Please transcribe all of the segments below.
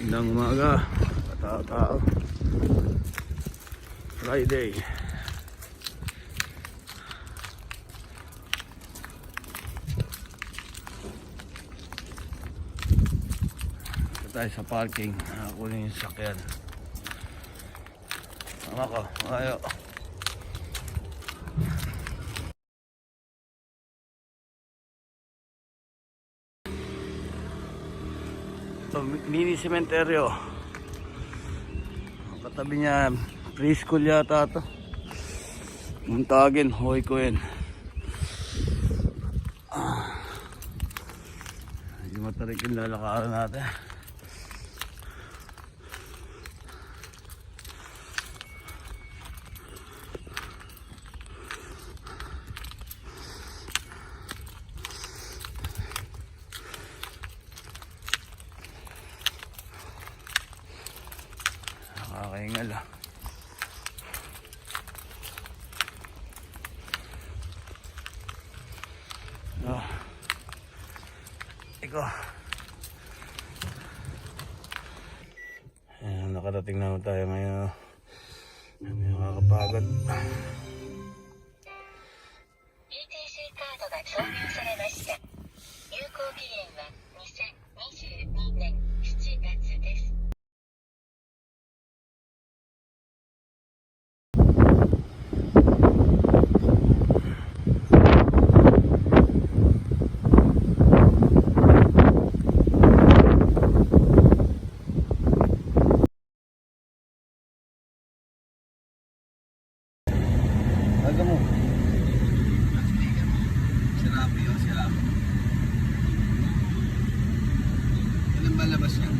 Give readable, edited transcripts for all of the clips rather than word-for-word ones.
Magandang umaga, katao-tao. Friday. Ito tayo sa parking. Kunin yung sakyan. Tama ko, ayaw. Ito, mini cementerio. Ang katabi niya, preschool yata ito. Muntagin, hoy ko yun. Hindi matarik yung lalakaran natin. Nakakahingal ah. Oh. Iko. Ayan, nakarating na tayo ngayon. Nakakapagod. ETC カードが挿入されました。有効期限は2022年7月です。Aga mo. Sirabi o sirabi. Ilan ba labas yan?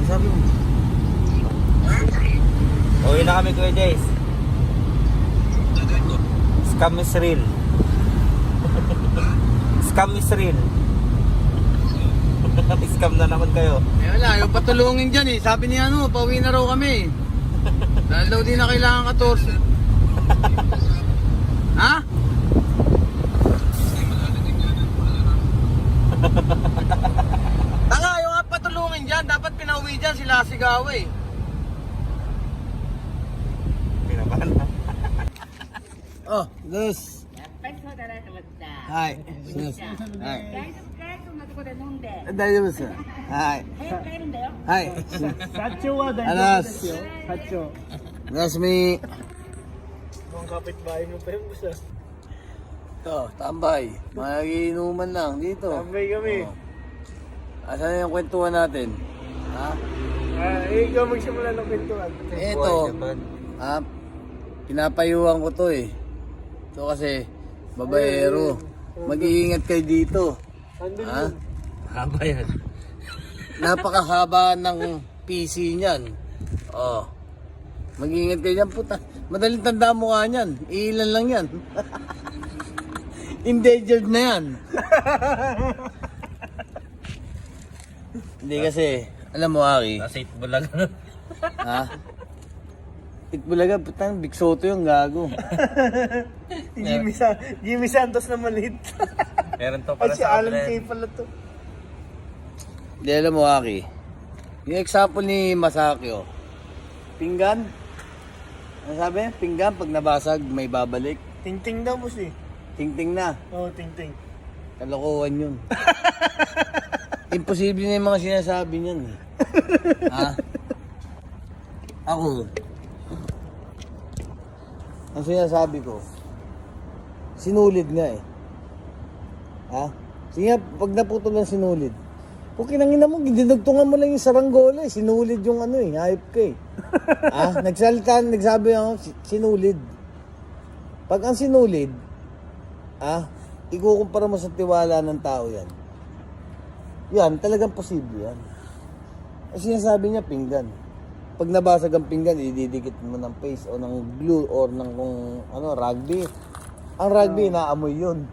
Sabi mo? Uwi na kami, Kuya Jace. Scam is real. Scam is real. Scam na naman kayo. Eh wala, yung patulungin dyan eh. Sabi niya ano, pauwi na raw kami. Dahil daw di na kailangan 14. Ha? Tanga, yung patulungin dyan, dapat pinauwi dyan sila Sigawa eh. Pinabahan na. Oh, Luz. やっぱりそうだなと思った。 Hi. Luz. 大 Hi. 丈夫かいそんなとこで飲んで。 大丈夫です。はい。早く帰るんだよ。はい。社長は大丈夫ですよ。社長。 Nice me. Mga kapitbahay mo pa yung basta. Ito, tambay. Magiinuman lang dito. Tambay kami. Oh. Asan na yung kwentuhan natin? Ha? Ikaw magsimula ng kwentuhan. Ito. Ha? Pinapayuhan ko to eh. Ito kasi, babaero. Mag-iingat kayo dito. Andun Ha? yun. Haba yan. Napakahaba ng PC niyan. Oh. Mag-iingat kayo dyan, puta. Madaling tanda mo nga niyan. Ilan lang yan. Endangered na yan. Hindi kasi, alam mo Aki, Nasa itbulag. ha? Itbulaga, putang Big Soto yung gago. Jimmy Santos na maliit. Meron to Ay, para si sa Alan atin. Kay pala to. Hindi alam mo Aki, yung example ni Masaki, oh. Pinggan. Ano sabi? Pinggan, pag nabasag, may babalik. Ting-ting daw boss eh. Tingting na. Oo, ting-ting. Kalokohan yun. Imposible na yung mga sinasabi niyan. Eh. Ha? Ako, ang sinasabi ko, sinulid nga eh. Ha? Sige nga, pag naputol ng sinulid, kung kinangina mo, dinagtungan mo lang yung saranggola eh. Sinulid yung ano eh, hayop ka eh. Ha? Nagsalita, nagsabi ako, sinulid. Pag ang sinulid, ikukumpara mo sa tiwala ng tao yan. Yan, talagang posible yan. Kasi sinasabi niya, pinggan. Pag nabasag ang pinggan, ididikit mo ng paste o ng glue or ng kung, ano, rugby. Ang rugby, naamoy yun.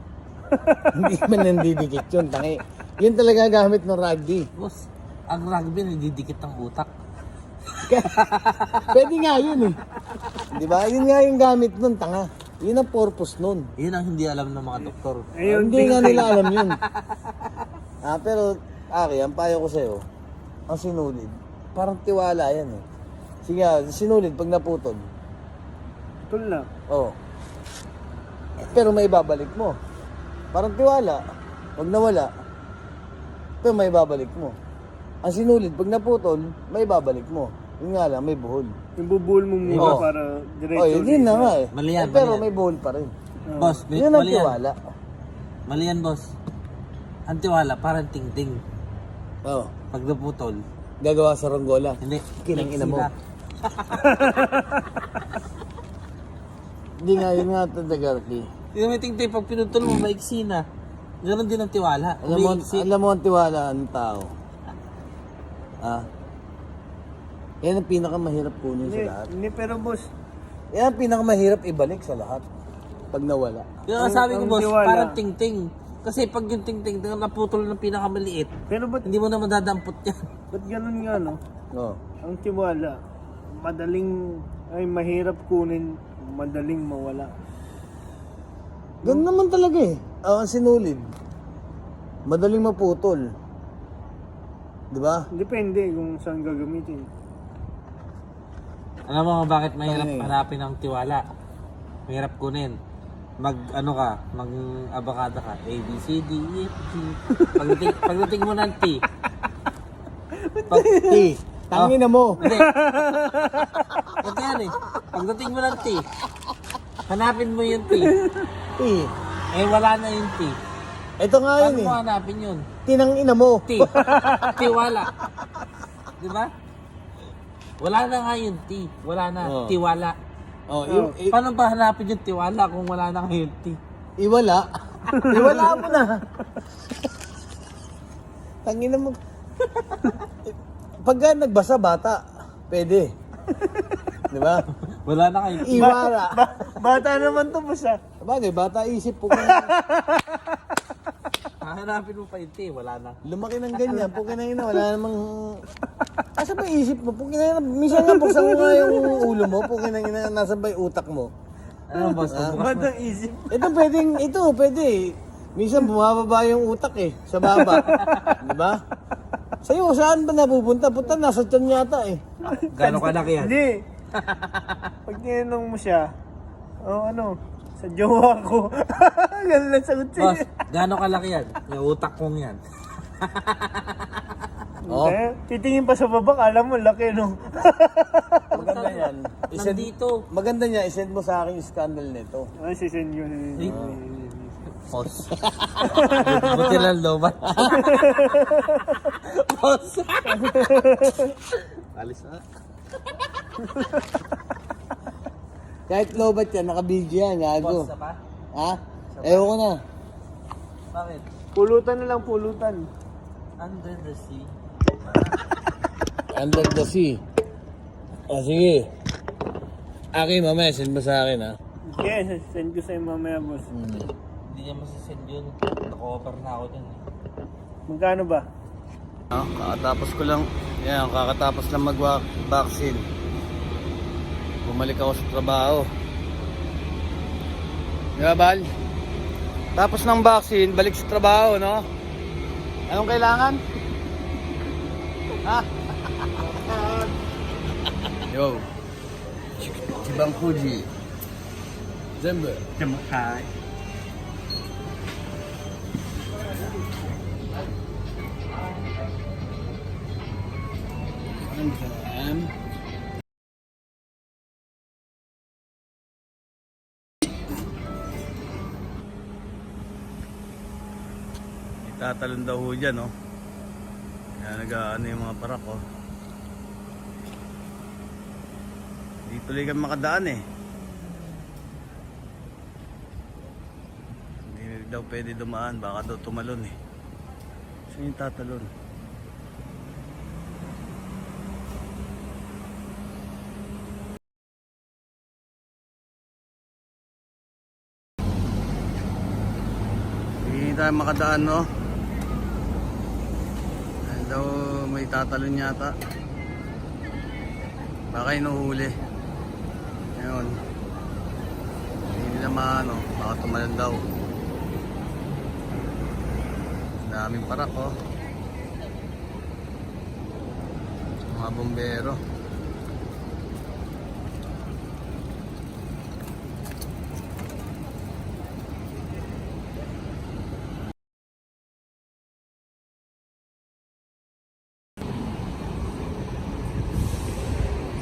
Hindi man nandidikit yun. Tangi. Yun talaga gamit ng rugby. Boss, ang rugby nandidikit ang utak. Pwede nga yun eh. Di ba? Yun nga yung gamit nun, tanga. Yun ang purpose nun. Yun ang hindi alam ng mga doktor. Ayun, Hindi nga nila alam yun. Pero, Aki, ang payo ko sa'yo, ang sinulid, parang tiwala yan eh. Sige, sinulid pag naputol. Tul na. Oh. Pero may babalik mo. Parang tiwala. Pag nawala, pero may babalik mo. Ang sinulid, pag naputol, may babalik mo. Yun nga lang, may buhol. Yung bubuhol mo muna Oo. para diretso. Oh, yun na nga eh. Mali yan, Pero mali yan. may buhol pa rin. Boss, Yun ang mali yan. tiwala. Mali yan, boss. Ang tiwala, parang ting-ting. Oh. Pag naputol, Gagawa sa ronggola. hindi. Kinang ina mo. sira. Hindi nga, yun nga talaga, Arky. Hindi may ting-ting, pag pinutol mo, maiksi na. Ganon din ang tiwala. Umiiksi. Alam mo ang tiwala ng tao. Yan ang pinakamahirap kunin sa Hindi, lahat. hindi, pero boss, Yan ang pinakamahirap ibalik sa lahat. Pag nawala. Yung nga sabi ko, ang boss, tiwala. parang ting-ting. Kasi pag yung ting-ting, naputol ng pinakamaliit, pero ba't hindi mo na madadampot yan. ganun nga, no? Oh. Ang tiwala, mahirap kunin, madaling mawala. Ganun naman talaga eh. Ang sinulid. Madaling maputol. Di ba? Depende kung saan gagamitin. Alam mo kung bakit mahirap Ano eh? hanapin ang tiwala? Mahirap kunin. Mag-abakada ka. A, B, C, D, E, F, G. Pagdating mo ng T. T. Tangin na mo. Hindi. Ito yan eh. Pagdating mo ng T, hanapin mo yung T. T. Eh, wala na yung T. Ito nga Paano yun mo eh. hanapin yun? Tinang ina mo. T. Tiwala. Di ba? Wala na nga yung T. Wala na. Oh. Tiwala. Oh, Paano ba hanapin yung tiwala kung wala na yung T? iwala. Iwala mo na. Tangin na mo. Pagka nagbasa bata, pwede. Di ba? Wala na kayo T. Iwala. Bata naman to, boss, ah. Sabagay, bata isip po. Hahanapin mo pa yung T. Wala na. Lumaki ng ganyan, po kinahina, wala namang... Asa ba isip mo? Po kinahina, minsan nga buksan mo nga yung ulo mo, po kinahina, nasa ba yung utak mo? Ano boss? Bukas mo. Batang isip. Ito pwede. Minsan bumababa yung utak eh, sa baba. Di ba? Sa'yo, saan ba napupunta? Punta, nasa tiyan yata eh. Gano'ng kalaki yan? Hindi. Pag tinanong mo siya, sa jowa ko. Ganun lang sagot siya. Boss, gano'ng kalaki yan? Yung utak kong yan. Oh. Titingin pa sa baba, kala mo laki, no? Maganda yan. Nandito. Maganda niya, isend mo sa akin yung scandal nito. Ay, sisend yun. Boss. Buti lang lobat. Boss. Alis na. Kahit lobat yan, naka-video yan, gago. Boss na pa? Ha? Ewan ko na. Bakit? Pulutan na lang, pulutan. Under the sea. Under the sea. Sige. Aki, mamaya, send mo sa akin ha. Yes, send ko sa'yo mamaya, boss. Hindi niya masasend yun. Naka-offer na ako dun. Magkano ba? Kakatapos ko lang, kakatapos lang mag-vaccine. Bumalik ako sa trabaho. Di ba, Bal? Tapos ng vaccine, balik sa trabaho, no? Anong kailangan? Ha? Yo. Chibang Fuji. Zembe. Jamakay. Andam. Itatalon daw ho dyan, no? Kaya nag-ano yung mga parak, oh. Hindi tuloy kami makadaan, eh. Hindi daw pwede dumaan, baka daw tumalon, eh. Saan yung tatalon? Hindi tayo makadaan, no? Dahil daw may tatalon yata. Baka inuhuli. Ngayon. Hindi nila maano. Baka tumalan daw. Daming parak oh. Mga bombero.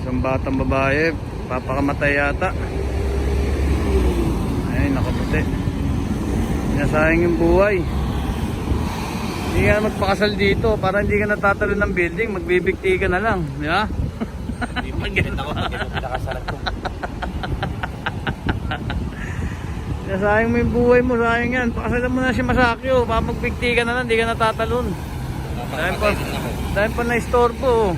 Isang batang babae, papakamatay yata. Ay, nakaputi. Sinasayang yung buhay. Hindi ka magpakasal dito para hindi ka natatalo ng building, magbibigti ka na lang, di ba? Hindi pa ganit ako. Pinakasalan ko. Sinasayang mo yung buhay mo, sayang yan. Pakasalan mo na si Masakyo, baka magbigti ka na lang, hindi ka natatalon. Dahil pa na-istorbo.